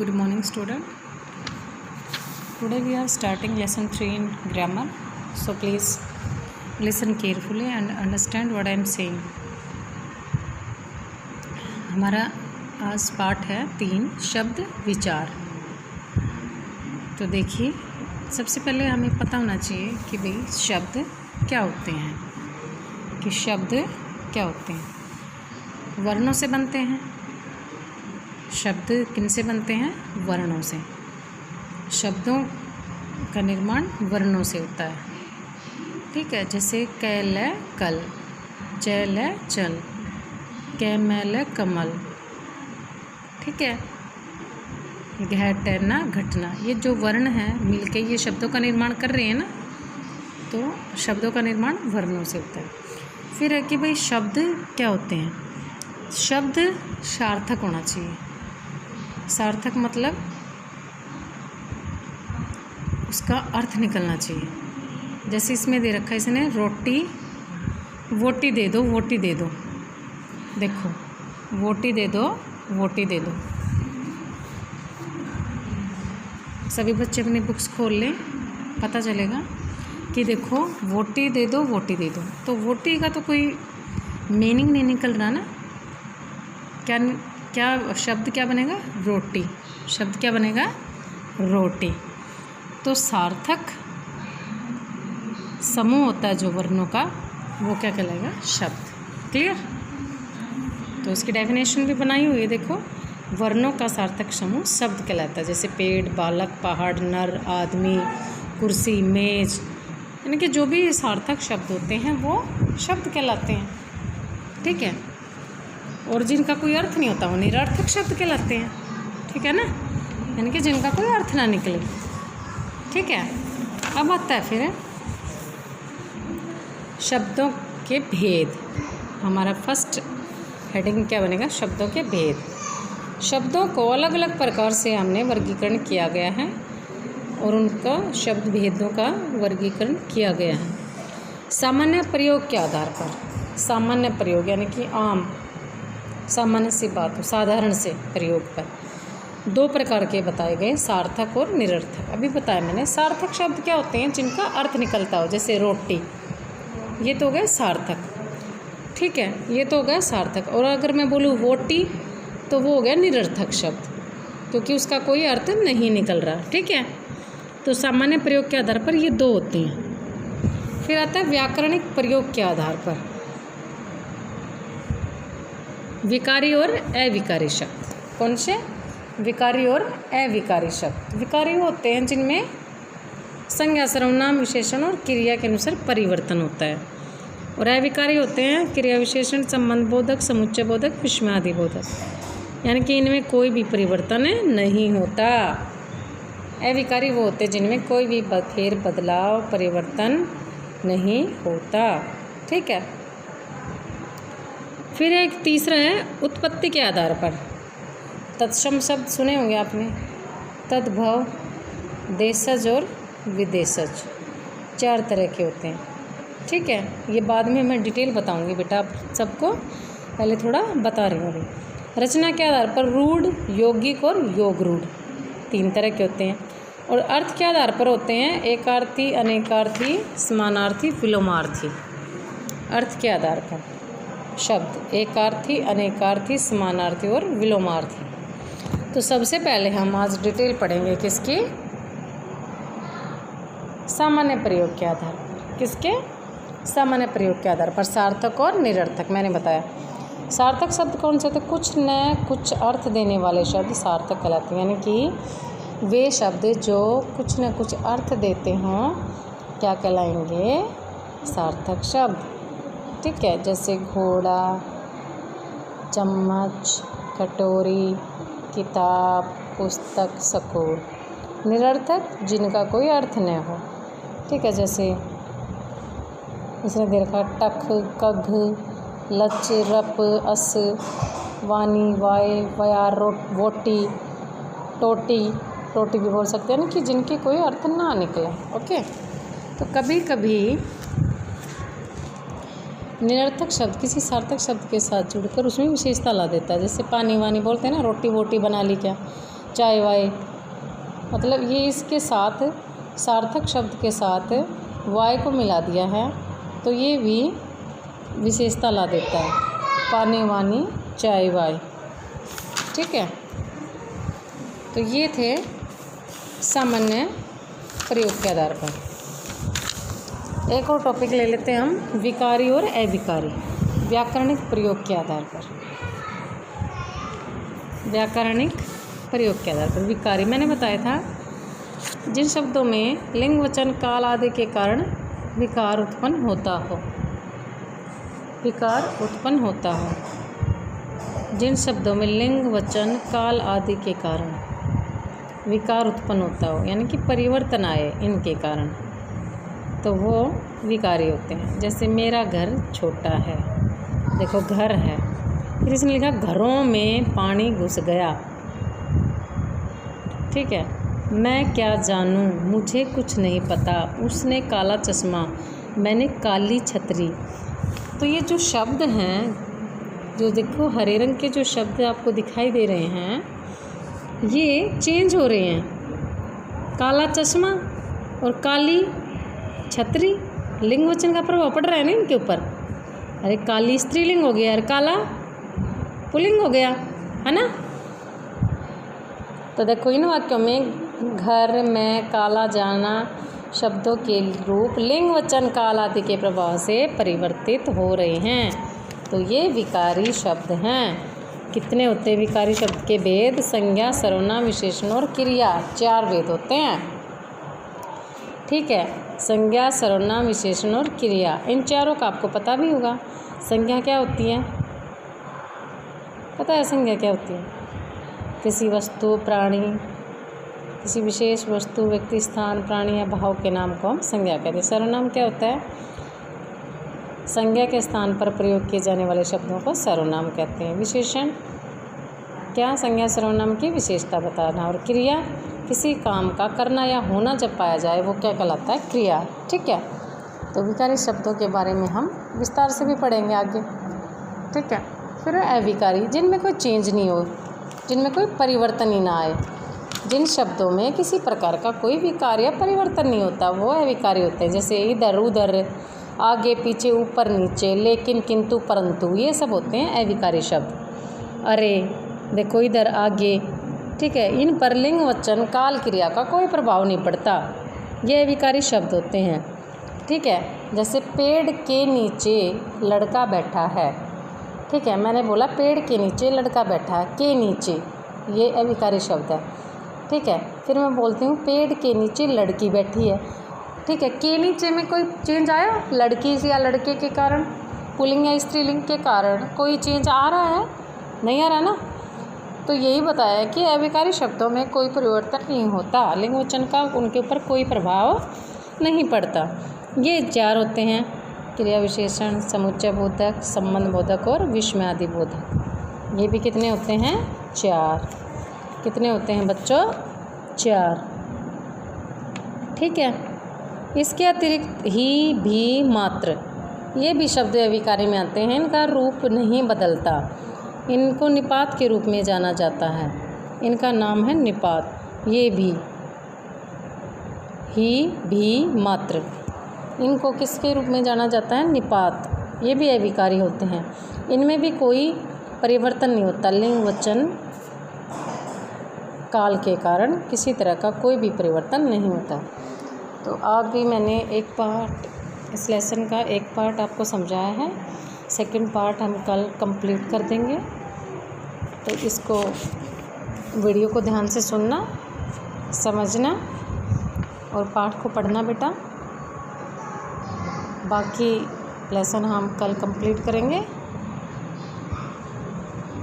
Good morning, student. Today we are starting lesson 3 in grammar. So please listen carefully and understand what I am saying. हमारा आज पाठ है 3 शब्द विचार। तो देखिए, सबसे पहले हमें पता होना चाहिए कि भाई शब्द क्या होते हैं, कि शब्द क्या होते हैं। वर्णों से बनते हैं। शब्द किन से बनते हैं? वर्णों से। शब्दों का निर्माण वर्णों से होता है। ठीक है, जैसे कैल है कल, चैल है चल, कैमल है कमल। ठीक है, घटना घटना, ये जो वर्ण हैं मिलके ये शब्दों का निर्माण कर रहे हैं ना, तो शब्दों का निर्माण वर्णों से होता है। फिर है कि भाई शब्द क्या होते हैं? शब्द सार्थक होना चाहिए। सार्थक मतलब उसका अर्थ निकलना चाहिए। जैसे इसमें दे रखा है इसने रोटी, वोटी दे दो, वोटी दे दो। देखो, वोटी दे दो, वोटी दे दो। सभी बच्चे अपनी बुक्स खोल लें, पता चलेगा कि देखो वोटी दे दो, वोटी दे दो। तो वोटी का तो कोई मीनिंग नहीं निकल रहा ना। क्या शब्द क्या बनेगा? रोटी। शब्द क्या बनेगा? रोटी। तो सार्थक समूह होता है जो वर्णों का, वो क्या कहलाएगा? शब्द। क्लियर? तो इसकी डेफिनेशन भी बनाई हुई है। देखो, वर्णों का सार्थक समूह शब्द कहलाता है। जैसे पेड़, बालक, पहाड़, नर, आदमी, कुर्सी, मेज, यानी कि जो भी सार्थक शब्द होते हैं वो शब्द कहलाते हैं। ठीक है, और जिनका कोई अर्थ नहीं होता वो निरर्थक शब्द कहलाते हैं। ठीक है ना, यानी कि जिनका कोई अर्थ ना निकले। ठीक है, अब आता है फिर शब्दों के भेद। हमारा फर्स्ट हेडिंग क्या बनेगा? शब्दों के भेद। शब्दों को अलग अलग प्रकार से हमने वर्गीकरण किया गया है और उनका शब्द भेदों का वर्गीकरण किया गया है सामान्य प्रयोग के आधार पर। सामान्य प्रयोग यानी कि आम, सामान्य सी बात हो, साधारण से प्रयोग पर 2 प्रकार के बताए गए, सार्थक और निरर्थक। अभी बताया मैंने। सार्थक शब्द क्या होते हैं? जिनका अर्थ निकलता हो। जैसे रोटी, ये तो हो गए सार्थक। ठीक है, ये तो हो गया सार्थक। और अगर मैं बोलूँ वोटी, तो वो हो गया निरर्थक शब्द, क्योंकि उसका कोई अर्थ नहीं निकल रहा। ठीक है, तो सामान्य प्रयोग के आधार पर ये 2 होते हैं। फिर आता है व्याकरणिक प्रयोग के आधार पर, विकारी और अविकारी शब्द। कौन से? विकारी और अविकारी शब्द। विकारी होते हैं जिनमें संज्ञा, सर्वनाम, विशेषण और क्रिया के अनुसार परिवर्तन होता है। और अविकारी होते हैं क्रिया, विशेषण, संबंध बोधक, समुच्चय बोधक, विस्मयादि बोधक, यानी कि इनमें कोई भी परिवर्तन नहीं होता। अविकारी वो होते हैं जिनमें कोई भी फेर बदलाव, परिवर्तन नहीं होता। ठीक है, फिर एक तीसरा है उत्पत्ति के आधार पर। तत्सम शब्द सुने होंगे आपने। तद्भव, देशज और विदेशज, 4 तरह के होते हैं। ठीक है, ये बाद में मैं डिटेल बताऊंगी बेटा आप सबको, पहले थोड़ा बता रही हूँ अभी। रचना के आधार पर रूढ़, यौगिक और योग रूढ़, 3 तरह के होते हैं। और अर्थ के आधार पर होते हैं एकार्थी, अनेकार्थी, समानार्थी, विलोमार्थी। अर्थ के आधार पर शब्द एकार्थी, अनेकार्थी, समानार्थी और विलोमार्थी। तो सबसे पहले हम आज डिटेल पढ़ेंगे किसकी? सामान्य प्रयोग के आधार पर। किसके? सामान्य प्रयोग के आधार पर, सार्थक और निरर्थक। मैंने बताया सार्थक शब्द कौन से होते? कुछ न कुछ अर्थ देने वाले शब्द सार्थक कहलाते हैं। यानी कि वे शब्द जो कुछ न कुछ अर्थ देते हों क्या कहलाएंगे? सार्थक शब्द। ठीक है, जैसे घोड़ा, चम्मच, कटोरी, किताब, पुस्तक, सकूर। निरर्थक जिनका कोई अर्थ न हो। ठीक है, जैसे इसने दे रखा टक, कघ, लच, रप, अस, वानी, वाय, वयार, वोटी, टोटी, टोटी भी बोल सकते हैं ना, कि जिनकी कोई अर्थ ना निकले। ओके, तो कभी कभी निरर्थक शब्द किसी सार्थक शब्द के साथ जुड़कर उसमें विशेषता ला देता है। जैसे पानी वानी बोलते हैं ना, रोटी वोटी बना ली क्या, चाय वाय, मतलब ये इसके साथ सार्थक शब्द के साथ वाय को मिला दिया है तो ये भी विशेषता ला देता है, पानी वानी चाय वाय। ठीक है, तो ये थे सामान्य प्रयोग के आधार पर। एक और टॉपिक ले लेते हैं हम, विकारी और अविकारी, व्याकरणिक प्रयोग के आधार पर। व्याकरणिक प्रयोग के आधार पर विकारी, मैंने बताया था जिन शब्दों में लिंग वचन काल आदि के कारण विकार उत्पन्न होता हो, विकार उत्पन्न होता हो। जिन शब्दों में लिंग वचन काल आदि के कारण विकार उत्पन्न होता हो, यानी कि परिवर्तन आए इनके कारण, तो वो विकारी होते हैं। जैसे मेरा घर छोटा है, देखो घर है, फिर इसने लिखा घरों में पानी घुस गया। ठीक है, मैं क्या जानूं, मुझे कुछ नहीं पता, उसने काला चश्मा, मैंने काली छतरी। तो ये जो शब्द हैं, जो देखो हरे रंग के जो शब्द आपको दिखाई दे रहे हैं, ये चेंज हो रहे हैं। काला चश्मा और काली छतरी, लिंग वचन का प्रभाव पड़ रहा है ना इनके ऊपर। अरे काली स्त्रीलिंग हो गया और काला पुल्लिंग हो गया, है ना। तो देखो इन वाक्यों में घर में काला जाना शब्दों के रूप लिंग वचन काल आदि के प्रभाव से परिवर्तित हो रहे हैं, तो ये विकारी शब्द हैं। कितने होते हैं विकारी शब्द के भेद? संज्ञा, सर्वनाम, विशेषण और क्रिया, 4 भेद होते हैं। ठीक है, संज्ञा, सर्वनाम, विशेषण और क्रिया, इन चारों का आपको पता भी होगा। संज्ञा क्या होती है, पता है संज्ञा क्या होती है? किसी वस्तु, प्राणी, किसी विशेष वस्तु, व्यक्ति, स्थान, प्राणी या भाव के नाम को हम संज्ञा कहते हैं। सर्वनाम क्या होता है? संज्ञा के स्थान पर प्रयोग किए जाने वाले शब्दों को सर्वनाम कहते हैं। विशेषण क्या? संज्ञा सर्वनाम की विशेषता बताना। और क्रिया किसी काम का करना या होना जब पाया जाए वो क्या कहलाता है? क्रिया। ठीक है, तो विकारी शब्दों के बारे में हम विस्तार से भी पढ़ेंगे आगे। ठीक है, फिर अविकारी, जिनमें कोई चेंज नहीं हो, जिनमें कोई परिवर्तन ही ना आए, जिन शब्दों में किसी प्रकार का कोई विकार या परिवर्तन नहीं होता, वो अविकारी होते हैं। जैसे इधर उधर, आगे पीछे, ऊपर नीचे, लेकिन, किंतु, परंतु, ये सब होते हैं अविकारी शब्द। अरे देखो इधर, आगे, ठीक है, इन पर लिंग वचन काल क्रिया का कोई प्रभाव नहीं पड़ता, ये अविकारी शब्द होते हैं। ठीक है, जैसे पेड़ के नीचे लड़का बैठा है। ठीक है, मैंने बोला पेड़ के नीचे लड़का बैठा है, के नीचे, ये अविकारी शब्द है। ठीक है, फिर मैं बोलती हूँ पेड़ के नीचे लड़की बैठी है। ठीक है, के नीचे में कोई चेंज आया? लड़की या लड़के के कारण, पुल्लिंग या स्त्रीलिंग के कारण कोई चेंज आ रहा है? नहीं आ रहा ना। तो यही बताया कि अविकारी शब्दों में कोई परिवर्तन नहीं होता, लिंग वचन का उनके ऊपर कोई प्रभाव नहीं पड़ता। ये 4 होते हैं, क्रिया विशेषण, समुच्चय बोधक, संबंध बोधक और विस्मयादि बोधक। ये भी कितने होते हैं? 4। कितने होते हैं बच्चों? 4। ठीक है, इसके अतिरिक्त ही, भी, मात्र, ये भी शब्द अविकारी में आते हैं। इनका रूप नहीं बदलता, इनको निपात के रूप में जाना जाता है, इनका नाम है निपात। ये भी, ही, भी, मात्र, इनको किसके रूप में जाना जाता है? निपात। ये भी अविकारी होते हैं, इनमें भी कोई परिवर्तन नहीं होता, लिंग वचन काल के कारण किसी तरह का कोई भी परिवर्तन नहीं होता। तो आज भी मैंने एक पार्ट, इस लेसन का एक पार्ट आपको समझाया है, सेकंड पार्ट हम कल कंप्लीट कर देंगे। तो इसको, वीडियो को ध्यान से सुनना, समझना और पाठ को पढ़ना बेटा। बाकी लेसन हम कल कंप्लीट करेंगे।